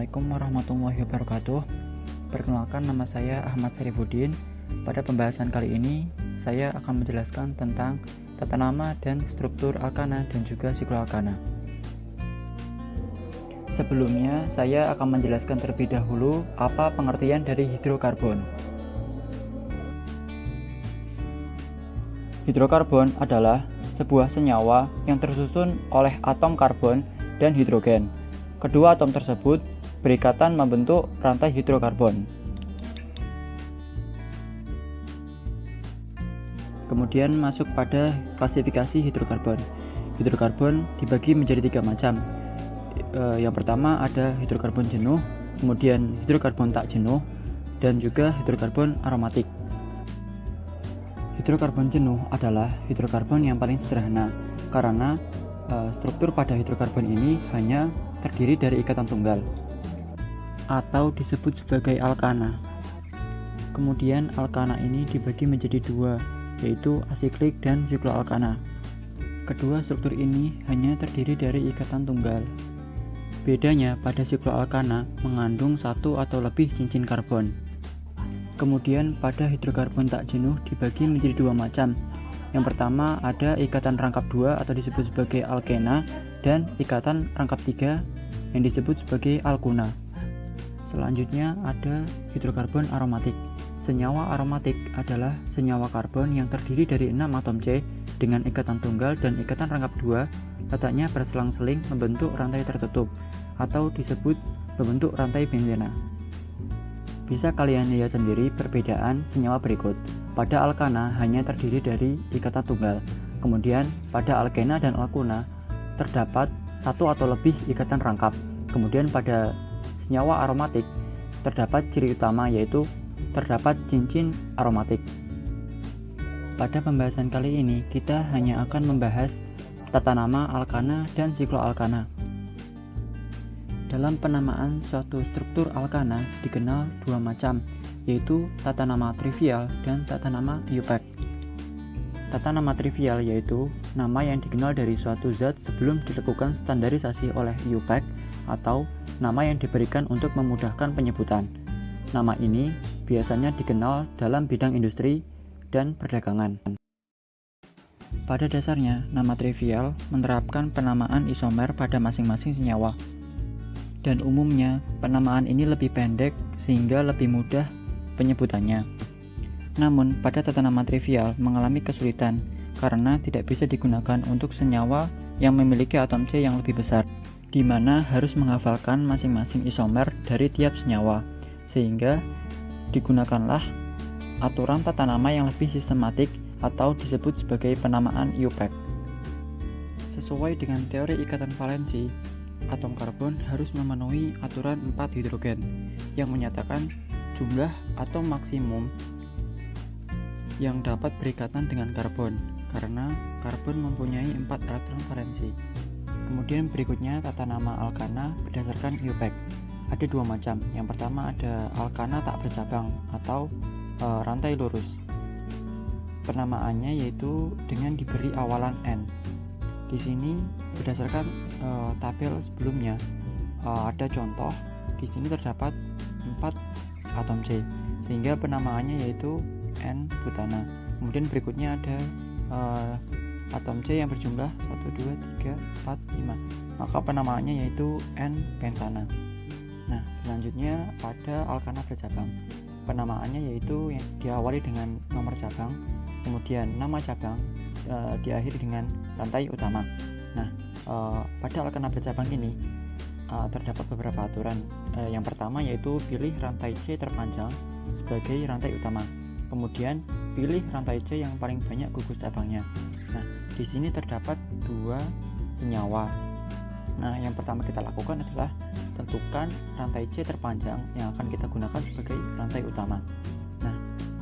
Assalamualaikum warahmatullahi wabarakatuh. Perkenalkan, nama saya Ahmad Syarifuddin. Pada pembahasan kali ini, saya akan menjelaskan tentang tata nama dan struktur alkana dan juga sikloalkana. Sebelumnya, saya akan menjelaskan terlebih dahulu apa pengertian dari hidrokarbon. Hidrokarbon adalah sebuah senyawa yang tersusun oleh atom karbon dan hidrogen. Kedua atom tersebut berikatan membentuk rantai hidrokarbon. Kemudian masuk pada klasifikasi hidrokarbon. Hidrokarbon dibagi menjadi 3 macam. Yang pertama ada hidrokarbon jenuh, kemudian hidrokarbon tak jenuh, dan juga hidrokarbon aromatik. Hidrokarbon jenuh adalah hidrokarbon yang paling sederhana karena struktur pada hidrokarbon ini hanya terdiri dari ikatan tunggal atau disebut sebagai alkana. Kemudian alkana ini dibagi menjadi 2, yaitu asiklik dan sikloalkana. Kedua struktur ini hanya terdiri dari ikatan tunggal. Bedanya pada sikloalkana mengandung 1 atau lebih cincin karbon. Kemudian pada hidrokarbon tak jenuh dibagi menjadi 2 macam. Yang pertama ada ikatan rangkap 2 atau disebut sebagai alkena, dan ikatan rangkap 3 yang disebut sebagai alkuna. Selanjutnya ada hidrokarbon aromatik. Senyawa aromatik adalah senyawa karbon yang terdiri dari 6 atom C dengan ikatan tunggal dan ikatan rangkap 2 letaknya berselang-seling membentuk rantai tertutup atau disebut membentuk rantai benzena. Bisa kalian lihat sendiri perbedaan senyawa berikut. Pada alkana hanya terdiri dari ikatan tunggal. Kemudian pada alkena dan alkuna terdapat 1 atau lebih ikatan rangkap. Kemudian pada senyawa aromatik terdapat ciri utama, yaitu terdapat cincin aromatik. Pada pembahasan kali ini kita hanya akan membahas tata nama alkana dan sikloalkana. Dalam penamaan suatu struktur alkana dikenal 2 macam, yaitu tata nama trivial dan tata nama IUPAC. Tata nama trivial yaitu nama yang dikenal dari suatu zat sebelum dilakukan standarisasi oleh IUPAC atau nama yang diberikan untuk memudahkan penyebutan. Nama ini biasanya dikenal dalam bidang industri dan perdagangan. Pada dasarnya, nama trivial menerapkan penamaan isomer pada masing-masing senyawa. Dan umumnya, penamaan ini lebih pendek sehingga lebih mudah penyebutannya. Namun, pada tata nama trivial mengalami kesulitan karena tidak bisa digunakan untuk senyawa yang memiliki atom C yang lebih besar, di mana harus menghafalkan masing-masing isomer dari tiap senyawa, sehingga digunakanlah aturan tata nama yang lebih sistematik atau disebut sebagai penamaan IUPAC. Sesuai dengan teori ikatan valensi, atom karbon harus memenuhi aturan 4 hidrogen yang menyatakan jumlah atom maksimum yang dapat berikatan dengan karbon, karena karbon mempunyai 4 elektron valensi. Kemudian berikutnya tata nama alkana berdasarkan IUPAC. Ada 2 macam. Yang pertama ada alkana tak bercabang atau rantai lurus. Penamaannya yaitu dengan diberi awalan N. Di sini berdasarkan tabel sebelumnya ada contoh. Di sini terdapat 4 atom C, sehingga penamaannya yaitu N butana. Kemudian berikutnya ada atom C yang berjumlah 1, 2, 3, 4, 5, maka penamaannya yaitu N pentana. Nah, selanjutnya pada alkana bercabang, penamaannya yaitu yang diawali dengan nomor cabang, kemudian nama cabang, diakhiri dengan rantai utama. Nah, pada alkana bercabang ini terdapat beberapa aturan. Yang pertama yaitu pilih rantai C terpanjang sebagai rantai utama. Kemudian pilih rantai C yang paling banyak gugus cabangnya. Nah, di sini terdapat 2 senyawa. Nah, yang pertama kita lakukan adalah tentukan rantai C terpanjang yang akan kita gunakan sebagai rantai utama. Nah,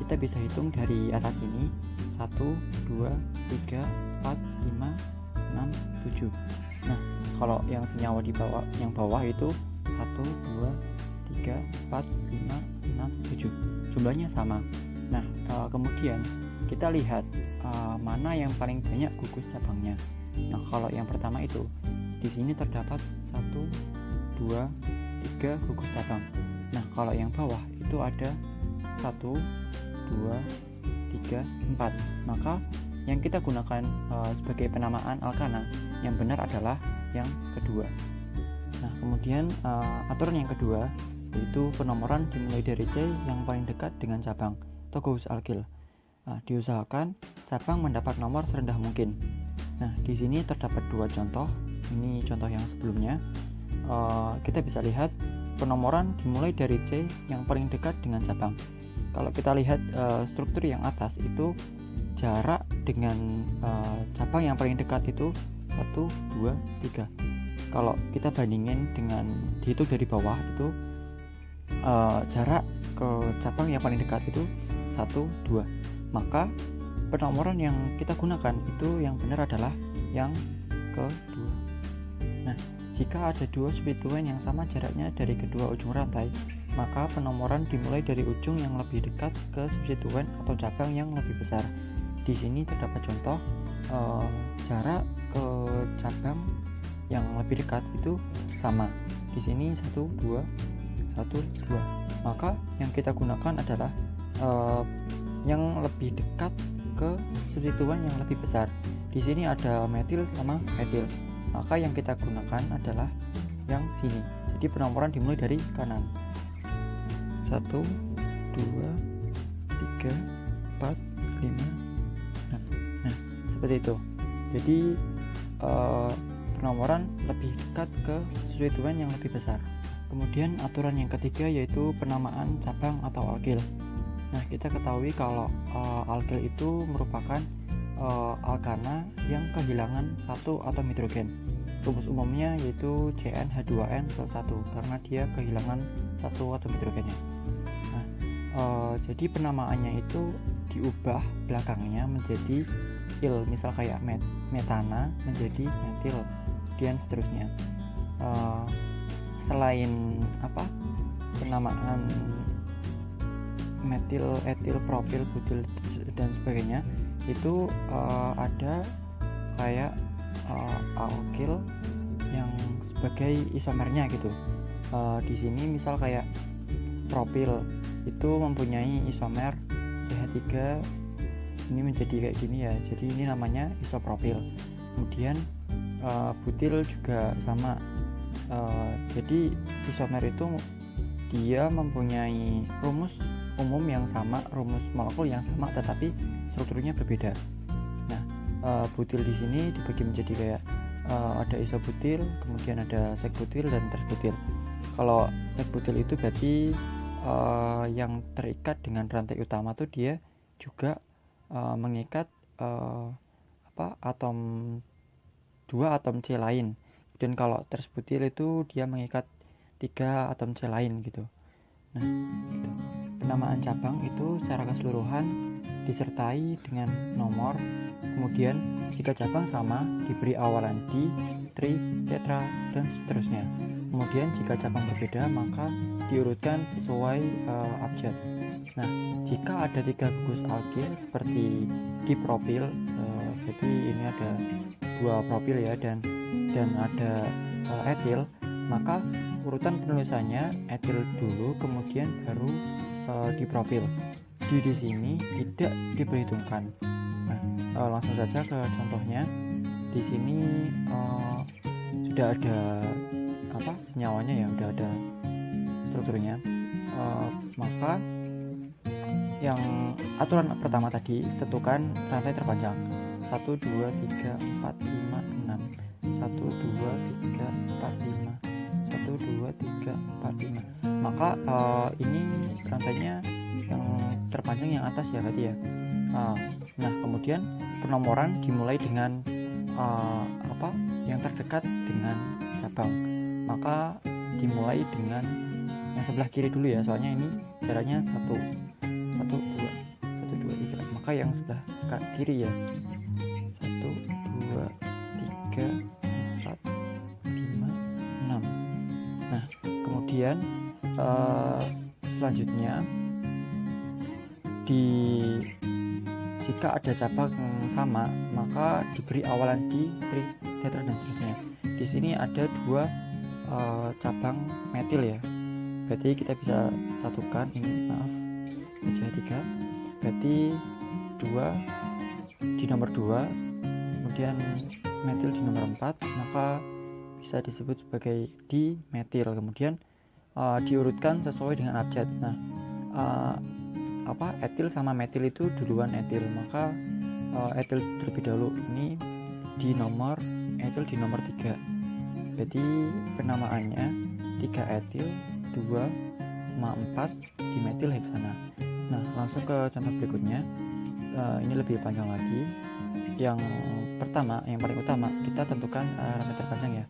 kita bisa hitung dari atas ini 1, 2, 3, 4, 5, 6, 7. Nah, kalau yang senyawa di bawah, yang bawah itu 1, 2, 3, 4, 5, 6, 7. Jumlahnya sama. Nah, kemudian kita lihat mana yang paling banyak gugus cabangnya. Nah, kalau yang pertama itu di sini terdapat 1, 2, 3 gugus cabang. Nah, kalau yang bawah itu ada 1, 2, 3, 4. Maka yang kita gunakan sebagai penamaan alkana yang benar adalah yang kedua. Nah, kemudian aturan yang kedua yaitu penomoran dimulai dari C yang paling dekat dengan cabang atau gugus alkil. Nah, diusahakan cabang mendapat nomor serendah mungkin. Nah, di sini terdapat dua contoh. Ini contoh yang sebelumnya. Kita bisa lihat penomoran dimulai dari C yang paling dekat dengan cabang. Kalau kita lihat struktur yang atas itu jarak dengan cabang yang paling dekat itu 1, 2, 3. Kalau kita bandingin dengan dihitung dari bawah itu jarak ke cabang yang paling dekat itu 1, 2. Maka penomoran yang kita gunakan itu yang benar adalah yang kedua. Nah, jika ada dua substituen yang sama jaraknya dari kedua ujung rantai, maka penomoran dimulai dari ujung yang lebih dekat ke substituen atau cabang yang lebih besar. Di sini terdapat contoh jarak ke cabang yang lebih dekat itu sama. Di sini 1, 2, 1, 2. Maka yang kita gunakan adalah yang lebih dekat ke substituen yang lebih besar. Di sini ada metil sama etil. Maka yang kita gunakan adalah yang sini. Jadi penomoran dimulai dari kanan. 1, 2, 3, 4, 5. Nah, seperti itu. Jadi penomoran lebih dekat ke substituen yang lebih besar. Kemudian aturan yang ketiga yaitu penamaan cabang atau alkil. Nah, kita ketahui kalau alkil itu merupakan alkana yang kehilangan satu atom hidrogen. Rumus umumnya yaitu CnH2n+1 karena dia kehilangan satu atom hidrogennya. Nah, jadi penamaannya itu diubah belakangnya menjadi il, misal kayak metana menjadi metil dan seterusnya. Selain penamaan metil, etil, propil, butil dan sebagainya, itu ada kayak alkil yang sebagai isomernya gitu. Di sini misal kayak propil itu mempunyai isomer CH3, ini menjadi kayak gini ya, jadi ini namanya isopropil. Kemudian butil juga sama, jadi isomer itu dia mempunyai rumus umum yang sama, rumus molekul yang sama, tetapi strukturnya berbeda. Nah, butil di sini dibagi menjadi kayak ada isobutil, kemudian ada sekbutil dan tersbutil. Kalau sekbutil itu berarti yang terikat dengan rantai utama tuh dia juga mengikat dua atom C lain. Dan kalau tersbutil itu dia mengikat 3 atom C lain gitu. Nah, gitu. Penamaan cabang itu secara keseluruhan disertai dengan nomor. Kemudian jika cabang sama diberi awalan di, tri, tetra, dan seterusnya. Kemudian jika cabang berbeda maka diurutkan sesuai abjad. Nah, jika ada 3 gugus alkil seperti dipropil, jadi ini ada 2 propil ya, dan ada etil, maka urutan penulisannya etil dulu kemudian baru dipropil. Di sini tidak diperhitungkan. Nah, langsung saja ke contohnya. Di sini sudah ada senyawanya ya, sudah ada strukturnya. Maka yang aturan pertama tadi, tentukan rantai terpanjang 1, 2, 3, 4, 5, 6. 1, 2, 3, 4, 5. 1, 2, 3, 4, 5. Maka ini rantainya yang terpanjang yang atas ya berarti ya. Nah, kemudian penomoran dimulai dengan yang terdekat dengan cabang. Maka dimulai dengan yang sebelah kiri dulu ya, soalnya ini jaraknya 1, 2, 3. Maka yang sebelah kiri ya, 1, 2, 3, 4, 5, 6. Nah, kemudian selanjutnya jika ada cabang yang sama maka diberi awalan di, tri, tetra dan seterusnya. Di sini ada 2 cabang metil ya. Berarti kita bisa satukan ini, maaf, aja 3. Berarti 2 di nomor 2, kemudian metil di nomor 4, maka bisa disebut sebagai dimetil. Kemudian diurutkan sesuai dengan abjad. Nah, etil sama metil itu duluan etil, maka etil terlebih dahulu. Ini di nomor etil di nomor 3. Jadi penamaannya 3 etil 2,4 dimetil heksana. Nah, langsung ke contoh berikutnya. Ini lebih panjang lagi. Yang pertama, yang paling utama, kita tentukan rantai terpanjang ya.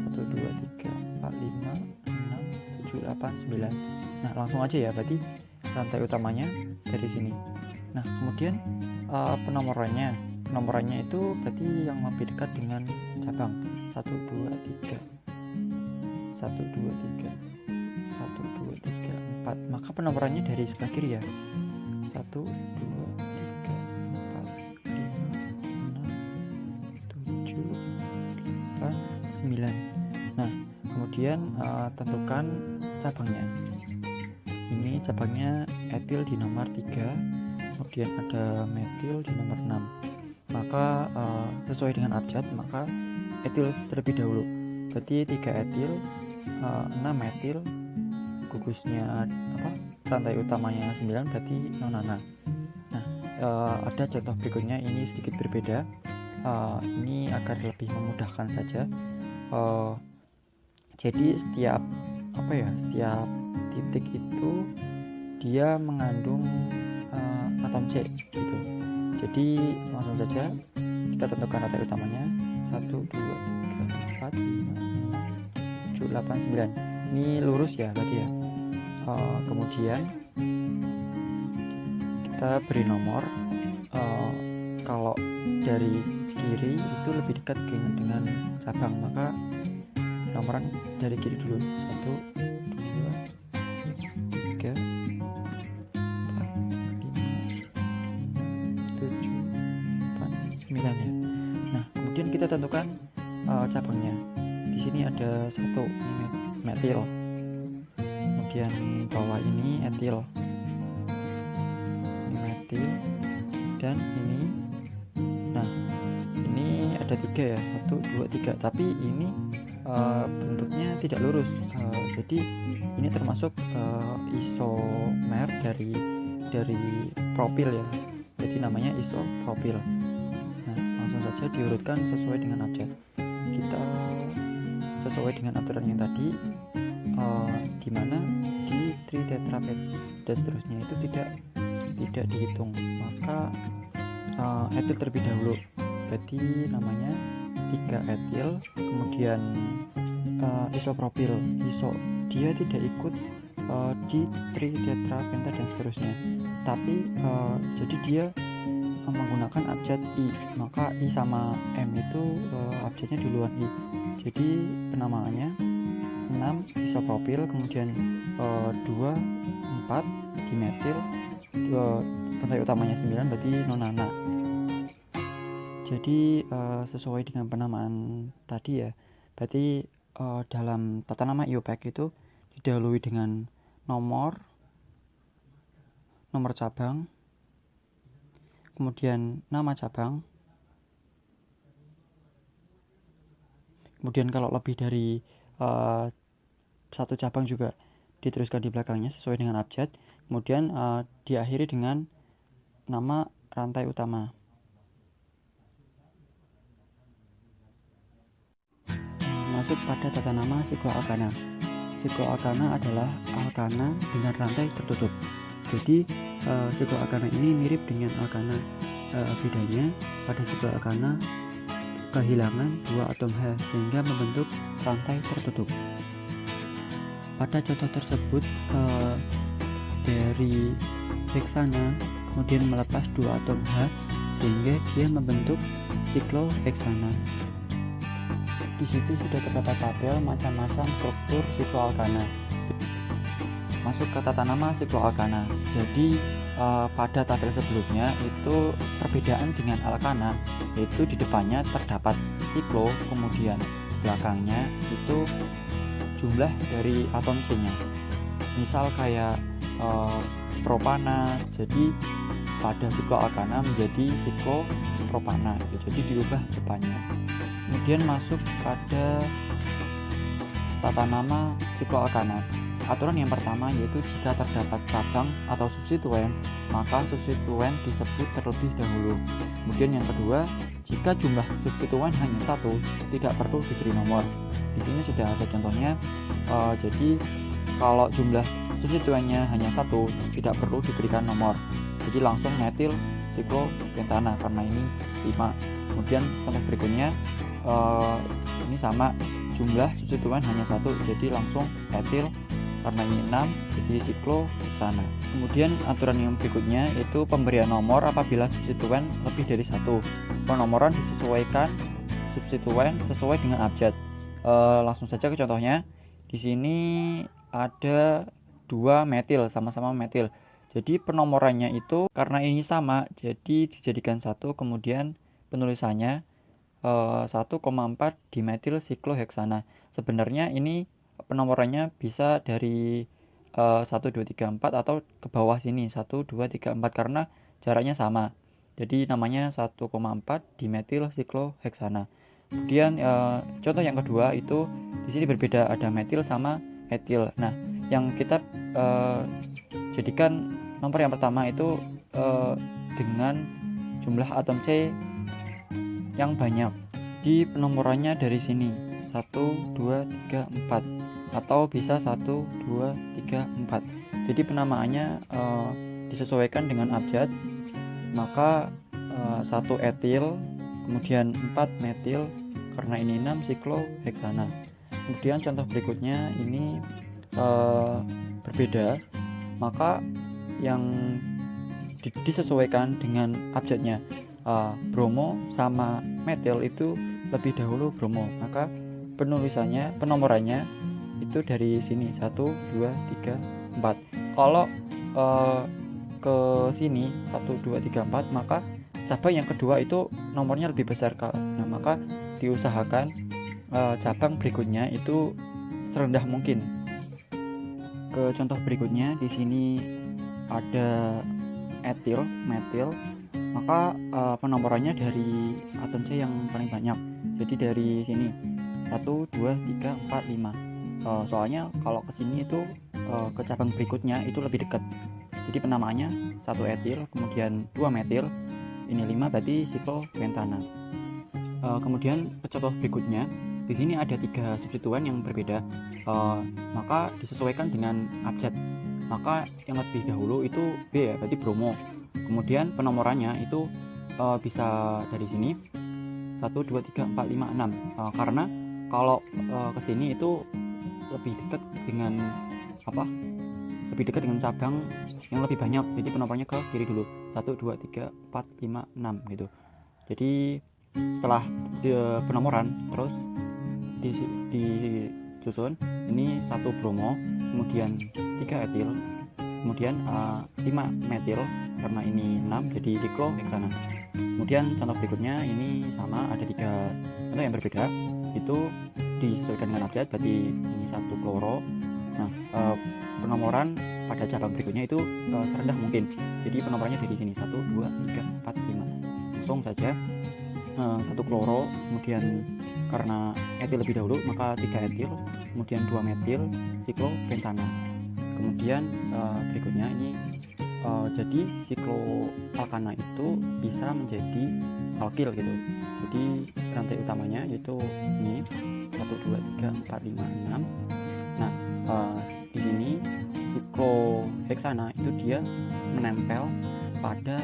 1, 2, 3, 4, 5, 6, 7, 8, 9. Nah, langsung aja ya, berarti rantai utamanya dari sini. Nah, kemudian penomorannya itu berarti yang lebih dekat dengan cabang. 1, 2, 3, 1, 2, 3, 1, 2, 3, 4. Maka penomorannya dari sebelah kiri ya. 1, 2, 3, 4, 5, 6, 7, 8, 9. Nah, kemudian tentukan cabangnya. Ini cabangnya etil di nomor 3, kemudian ada metil di nomor 6. Maka sesuai dengan abjad, maka etil terlebih dahulu. Berarti 3 etil, 6 metil, gugusnya rantai utamanya 9, berarti nonana. Nah, ada contoh berikutnya, ini sedikit berbeda. Ini agar lebih memudahkan saja. Jadi setiap titik itu dia mengandung atom C gitu. Jadi langsung saja kita tentukan rantai utamanya 1, 2, 3, 4, 5, 6, 7, 8, 9. Ini lurus ya berarti ya. Kemudian kita beri nomor. Kalau dari kiri itu lebih dekat dengan cabang, maka nomoran dari kiri dulu. 1, 2, 3, 4, 5, 7, 8, 9 ya. Nah, kemudian kita tentukan cabangnya. Di sini ada 1 metil, kemudian bawah ini etil, ini metil, dan ini. Nah, ini ada 3 ya, 1, 2, 3. Tapi ini bentuknya tidak lurus. Jadi ini termasuk isomer dari propil ya. Jadi namanya isopropil. Nah, langsung saja diurutkan sesuai dengan abjad. Kita sesuai dengan aturan yang tadi, di mana di tritetrapet dan seterusnya itu tidak dihitung, maka etil terlebih dahulu. Berarti namanya 3 etil, kemudian isopropil. Dia tidak ikut di tritetrapenta dan seterusnya, tapi jadi dia menggunakan abjad I, maka I sama M itu abjadnya duluan I. Jadi penamaannya 6 isopropil, kemudian 2, 4 dimetil, rantai utamanya 9, berarti nonana. Jadi sesuai dengan penamaan tadi ya, berarti dalam tata nama IUPAC itu didahului dengan nomor cabang, kemudian nama cabang, kemudian kalau lebih dari satu cabang juga diteruskan di belakangnya sesuai dengan abjad, kemudian diakhiri dengan nama rantai utama. Masuk pada tata nama sikloalkana. Sikloalkana adalah alkana dengan rantai tertutup. Jadi sikloalkana ini mirip dengan alkana. Bedanya pada sikloalkana kehilangan 2 atom H sehingga membentuk rantai tertutup. Pada contoh tersebut dari heksana kemudian melepas 2 atom H sehingga dia membentuk sikloheksana. Di situ sudah terdapat tabel macam-macam struktur sikloalkana. Masuk ke tata nama sikloalkana. Jadi pada tabel sebelumnya itu perbedaan dengan alkana, yaitu di depannya terdapat siklo, kemudian belakangnya itu jumlah dari atom C-nya. Misal kayak propana, jadi pada sikloalkana menjadi siklopropana, jadi diubah depannya. Kemudian masuk pada tata nama sikloalkana. Aturan yang pertama yaitu jika terdapat cabang atau substituen, maka substituen disebut terlebih dahulu. Kemudian yang kedua, jika jumlah substituen hanya satu, tidak perlu diberi nomor. Di sini sudah ada contohnya. Jadi kalau jumlah substituennya hanya satu, tidak perlu diberikan nomor. Jadi langsung metil siklopentana karena ini 5. Kemudian contoh berikutnya ini sama, jumlah substituen hanya satu, jadi langsung etil karena ini 6, jadi siklopentana. Kemudian aturan yang berikutnya itu pemberian nomor apabila substituen lebih dari satu. Penomoran disesuaikan substituen sesuai dengan abjad. Langsung saja ke contohnya. Di sini ada 2 metil, sama-sama metil. Jadi penomorannya itu karena ini sama, jadi dijadikan 1, kemudian penulisannya 1,4 dimetil sikloheksana. Sebenarnya ini penomorannya bisa dari 1, 2, 3, 4 atau ke bawah sini 1, 2, 3, 4 karena jaraknya sama. Jadi namanya 1,4 dimetil sikloheksana. Kemudian contoh yang kedua itu di sini berbeda, ada metil sama etil. Nah, yang kita jadikan nomor yang pertama itu dengan jumlah atom C yang banyak. Di penomorannya dari sini 1, 2, 3, 4 atau bisa 1, 2, 3, 4. Jadi penamaannya disesuaikan dengan abjad. Maka 1 etil, kemudian 4 metil karena ini 6 sikloheksana. Kemudian contoh berikutnya ini berbeda, maka yang disesuaikan dengan abjadnya. Bromo sama metil itu lebih dahulu bromo, maka penomorannya itu dari sini 1, 2, 3, 4. Kalau ke sini 1, 2, 3, 4, maka cabang yang kedua itu nomornya lebih besar. Nah, maka diusahakan cabang berikutnya itu serendah mungkin. Ke contoh berikutnya, di sini ada etil, metil, maka penomorannya dari atom C yang paling banyak. Jadi dari sini 1, 2, 3, 4, 5. Soalnya kalau ke sini itu ke cabang berikutnya itu lebih dekat. Jadi penamaannya 1 etil, kemudian 2 metil, ini 5 berarti siklopentana. Kemudian ke contoh berikutnya, di sini ada 3 substituen yang berbeda, maka disesuaikan dengan abjad. Maka yang lebih dahulu itu B ya, berarti bromo. Kemudian penomorannya itu bisa dari sini 1, 2, 3, 4, 5, 6. Karena kalau ke sini itu lebih dekat dengan lebih dekat dengan cabang yang lebih banyak, jadi penomorannya ke kiri dulu 1, 2, 3, 4, 5, 6 gitu. Jadi setelah penomoran terus disusun ini 1 bromo, kemudian 3 etil, kemudian 5 metil karena ini 6 jadi sikloheksana. Kemudian contoh berikutnya ini sama, ada 3 contoh yang berbeda, itu disesuaikan dengan abjad, berarti ini 1 kloro. Nah, penomoran pada cabang berikutnya itu serendah mungkin, jadi penomorannya dari sini 1, 2, 3, 4, 5. Langsung saja 1 kloro, kemudian karena etil lebih dahulu maka 3 etil, kemudian 2 metil siklopentana. Kemudian berikutnya ini jadi sikloalkana itu bisa menjadi alkil gitu. Jadi rantai utamanya yaitu ini 1, 2, 3, 4, 5, 6. Nah, di sini sikloheksana itu dia menempel pada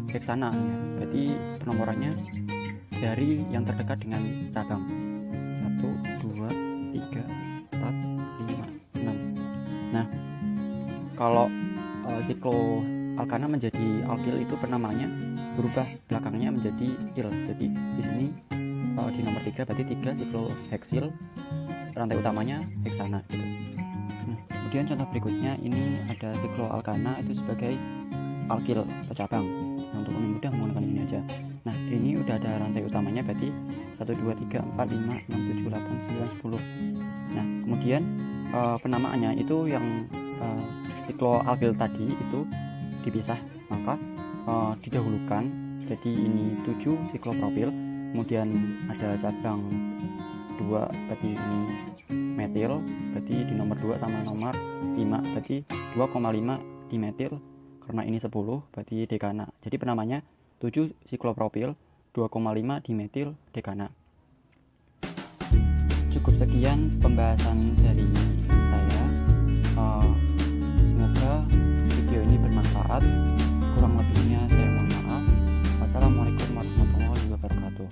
heksana, berarti penomorannya dari yang terdekat dengan cabang 1, 2, 3, 4, 5, 6. Nah, kalau sikloalkana menjadi alkil itu penamaannya berubah belakangnya menjadi il. Jadi di sini di nomor 3 berarti 3 sikloheksil, rantai utamanya heksana gitu. Nah, kemudian contoh berikutnya ini ada sikloalkana itu sebagai alkil pecabang. Nah, untuk lebih mudah menggunakan ini aja. Nah, ini udah ada rantai utamanya, berarti 1, 2, 3, 4, 5, 6, 7, 8, 9, 10. Nah, kemudian penamaannya itu yang sikloalkyl tadi itu dipisah, maka didahulukan. Jadi ini 7 siklopropil, kemudian ada cabang 2, berarti ini metil, berarti di nomor 2 sama nomor 5, berarti 2,5 dimetil, karena ini 10 berarti dekana. Jadi penamanya 7 siklopropil 2,5 dimetil dekana. Cukup sekian pembahasan dari saya. Semoga video ini bermanfaat. Kurang lebihnya saya mohon maaf. Wassalamualaikum warahmatullahi wabarakatuh.